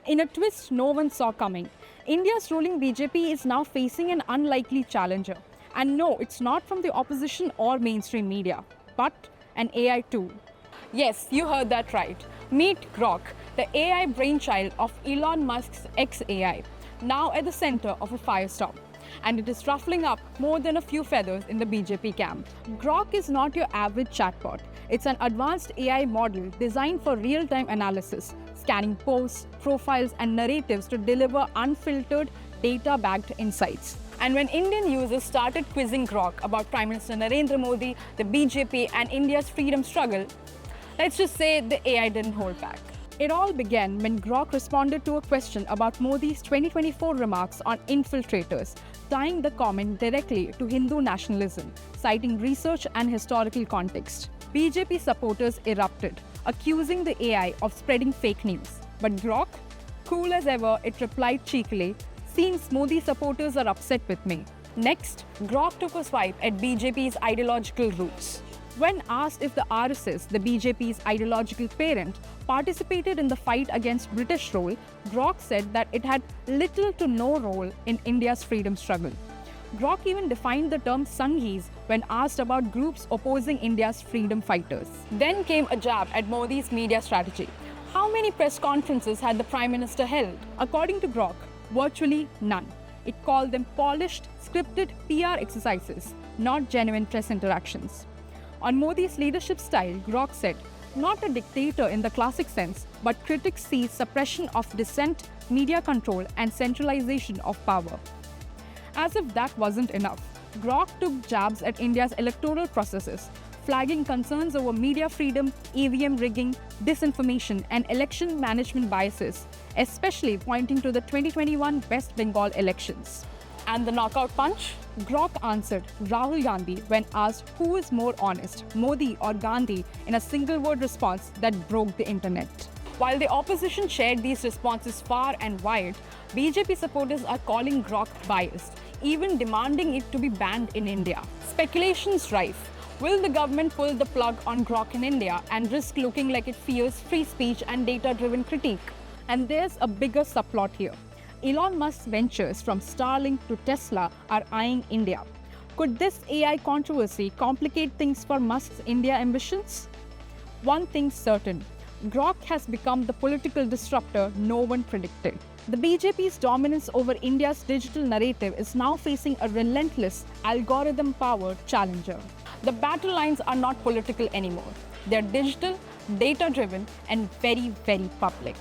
In a twist no one saw coming, India's ruling BJP is now facing an unlikely challenger. And no, it's not from the opposition or mainstream media, but an AI tool. Yes, you heard that right. Meet Grok, the AI brainchild of Elon Musk's XAI, now at the center of a firestorm. And it is ruffling up more than a few feathers in the BJP camp. Grok is not your average chatbot. It's an advanced AI model designed for real-time analysis, scanning posts, profiles, and narratives to deliver unfiltered, data-backed insights. And when Indian users started quizzing Grok about Prime Minister Narendra Modi, the BJP, and India's freedom struggle, let's just say the AI didn't hold back. It all began when Grok responded to a question about Modi's 2024 remarks on infiltrators, tying the comment directly to Hindu nationalism, citing research and historical context. BJP supporters erupted, accusing the AI of spreading fake news. But Grok, cool as ever, it replied cheekily, "Seems Modi supporters are upset with me." Next, Grok took a swipe at BJP's ideological roots. When asked if the RSS, the BJP's ideological parent, participated in the fight against British rule, Grok said that it had little to no role in India's freedom struggle. Grok even defined the term Sanghis when asked about groups opposing India's freedom fighters. Then came a jab at Modi's media strategy. How many press conferences had the Prime Minister held? According to Grok, virtually none. It called them polished, scripted PR exercises, not genuine press interactions. On Modi's leadership style, Grok said, "Not a dictator in the classic sense, but critics see suppression of dissent, media control, and centralization of power." As if that wasn't enough, Grok took jabs at India's electoral processes, flagging concerns over media freedom, EVM rigging, disinformation, and election management biases, especially pointing to the 2021 West Bengal elections. And the knockout punch? Grok answered Rahul Gandhi when asked who is more honest, Modi or Gandhi, in a single-word response that broke the internet. While the opposition shared these responses far and wide, BJP supporters are calling Grok biased, even demanding it to be banned in India. Speculation's rife. Will the government pull the plug on Grok in India and risk looking like it fears free speech and data-driven critique? And there's a bigger subplot here. Elon Musk's ventures from Starlink to Tesla are eyeing India. Could this AI controversy complicate things for Musk's India ambitions? One thing's certain, Grok has become the political disruptor no one predicted. The BJP's dominance over India's digital narrative is now facing a relentless, algorithm-powered challenger. The battle lines are not political anymore. They're digital, data-driven, and very, very public.